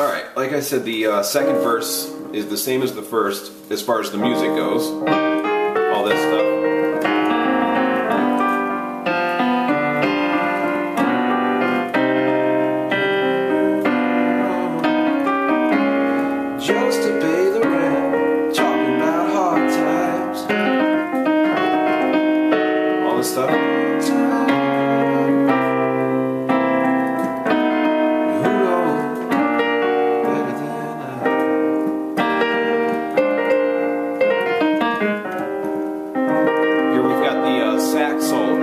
Alright, like I said, the second verse is the same as the first as far as the music goes. All this stuff. Just to pay the rent, talking about hard times. All this stuff. Sax solo.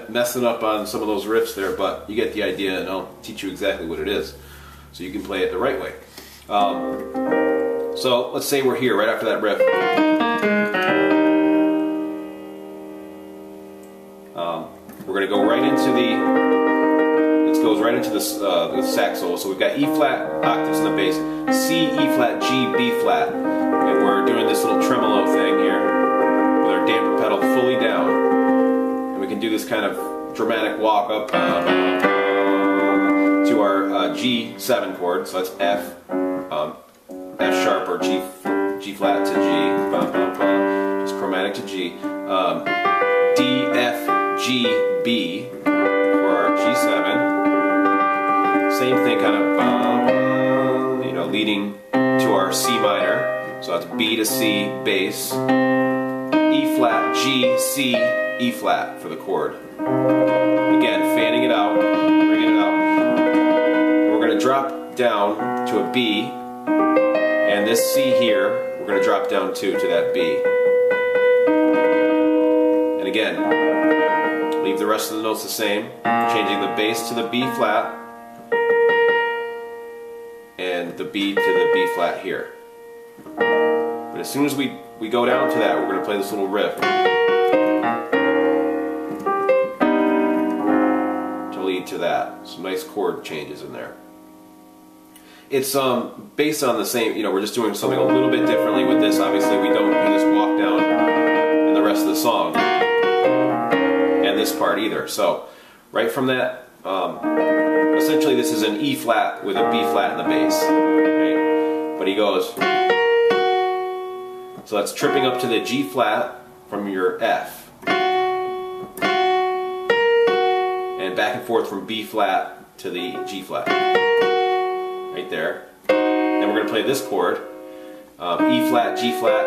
Messing up on some of those riffs there, but you get the idea, and I'll teach you exactly what it is so you can play it the right way. So let's say we're here right after that riff. We're going to go right into it goes right into the sax solo. So we've got E flat octaves in the bass, C, E flat, G, B flat, and we're doing this little tremolo thing here with our damper pedal fully down. We can do this kind of dramatic walk up to our G7 chord, so that's F, F sharp or G flat to G, just chromatic to G, D, F, G, B for our G7. Same thing, kind of, leading to our C minor, so that's B to C bass, E flat, G, C, E flat for the chord. Again, fanning it out, bringing it out. We're going to drop down to a B, and this C here, we're going to drop down to that B. And again, leave the rest of the notes the same, changing the bass to the B flat, and the B to the B flat here. But as soon as we go down to that, we're going to play this little riff. To that, some nice chord changes in there. It's based on the same, we're just doing something a little bit differently with this. Obviously we don't do this walk down in the rest of the song and this part either. So right from that, essentially this is an E flat with a B flat in the bass, right? But he goes, so that's tripping up to the G flat from your F, and back and forth from B flat to the G flat, right there. Then we're going to play this chord, E flat, G flat,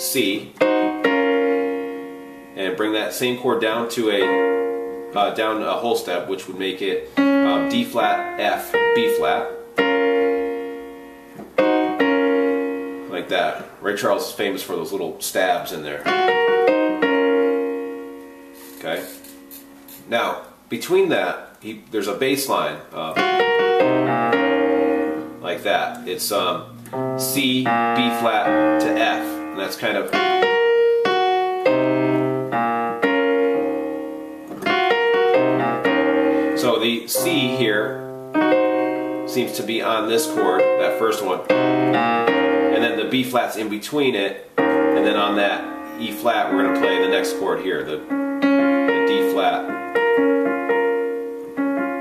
C, and bring that same chord down to down a whole step, which would make it D flat, F, B flat, like that. Ray Charles is famous for those little stabs in there. Okay. Now, between that, there's a bass line like that. It's C, B flat to F, and that's kind of so the C here seems to be on this chord, that first one, and then the B flat's in between it, and then on that E flat we're going to play the next chord here, the D flat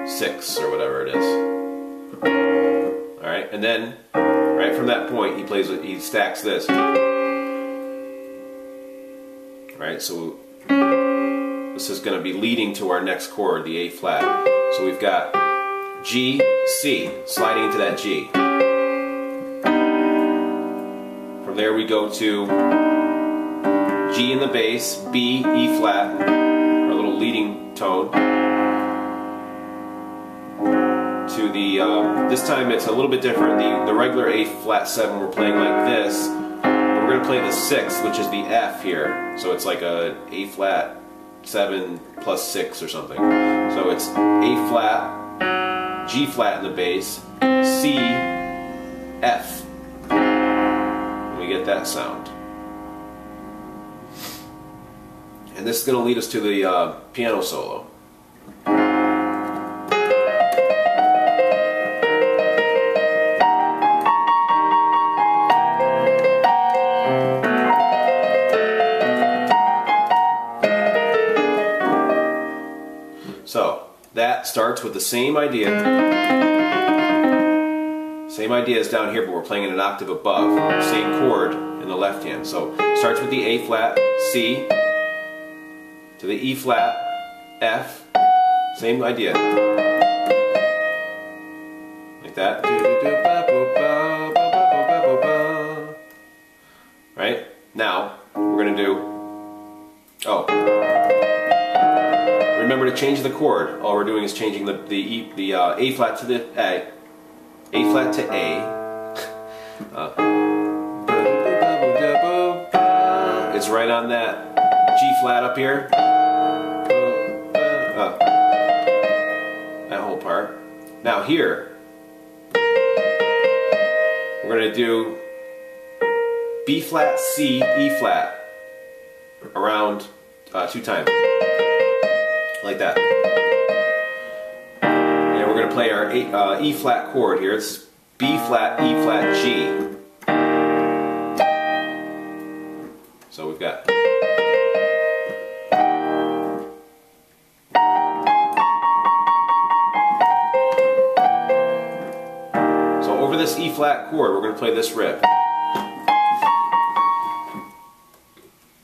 6 or whatever it is. Alright, and then right from that point he stacks this. Alright, so this is going to be leading to our next chord, the A flat. So we've got G, C, sliding into that G. From there we go to G in the bass, B, E flat, our little leading tone, to the, this time it's a little bit different. The regular A flat 7 we're playing like this, but we're going to play the 6, which is the F here, so it's like a A flat 7 plus 6 or something. So it's A flat, G flat in the bass, C, F. And we get that sound. And this is going to lead us to the piano solo. So that starts with the same idea. Same idea as down here, but we're playing in an octave above. Same chord in the left hand. So it starts with the A flat, C, to the E flat, F. Same idea. Like that. Right? Now, we're going to do... Oh. Remember to change the chord. All we're doing is changing the A flat to the A. A flat to A. It's right on that G flat up here. That whole part. Now here, we're going to do B flat, C, E flat around 2 times. Like that. And we're going to play our E flat chord here. It's B flat, E flat, G. So we've got... So over this E flat chord, we're going to play this riff.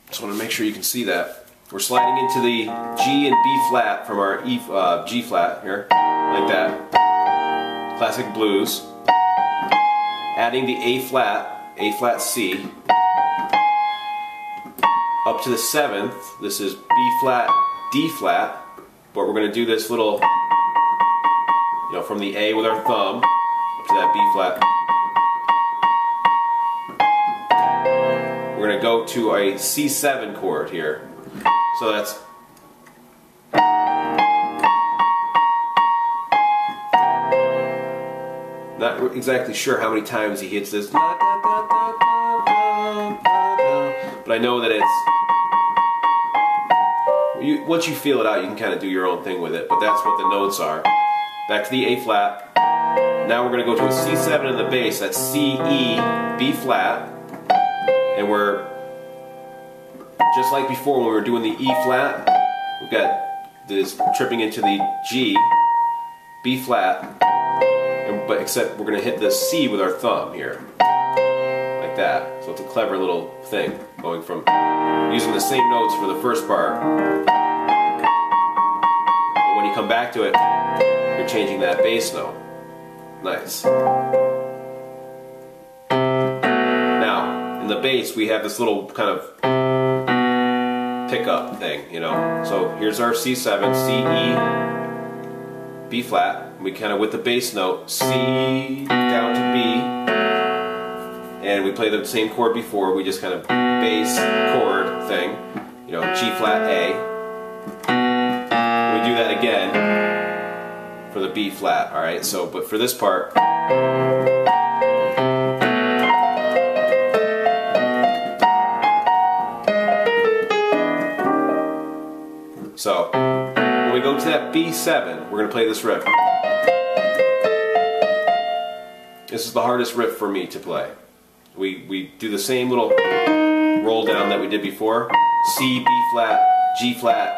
Just want to make sure you can see that. We're sliding into the G and B flat from our G flat here, like that. Classic blues. Adding the A flat C. Up to the 7th, this is B flat, D flat. But we're going to do this little, you know, from the A with our thumb up to that B flat. We're going to go to a C7 chord here. So that's not exactly sure how many times he hits this, but I know that it's, once you feel it out, you can kind of do your own thing with it, but that's what the notes are. Back to the A flat. Now we're going to go to a C7 in the bass. That's C, E, B flat, and we're just like before when we were doing the E flat, we've got this tripping into the G, B flat, but except we're going to hit the C with our thumb here, like that. So it's a clever little thing, going from using the same notes for the first part, but when you come back to it, you're changing that bass note. Nice. Now, in the bass, we have this little kind of pickup thing, you know. So here's our C7, C, E, B flat. We kind of with the bass note, C down to B, and we play the same chord before. We just kind of bass chord thing, you know, G flat A. We do that again for the B flat. All right. So, but for this part. So, when we go to that B7, we're going to play this riff. This is the hardest riff for me to play. We do the same little roll down that we did before. C, B flat, G flat,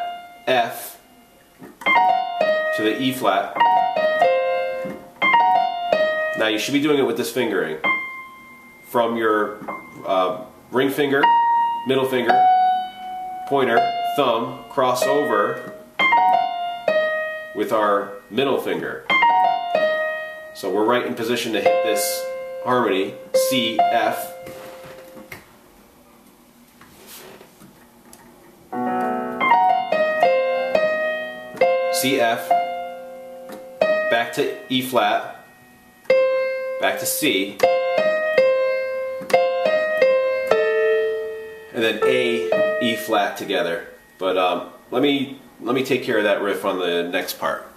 F, to the E flat. Now you should be doing it with this fingering. From your ring finger, middle finger, pointer, thumb, cross over with our middle finger. So we're right in position to hit this harmony, C, F. C, F, back to E flat, back to C, and then A, E flat together. But let me take care of that riff on the next part.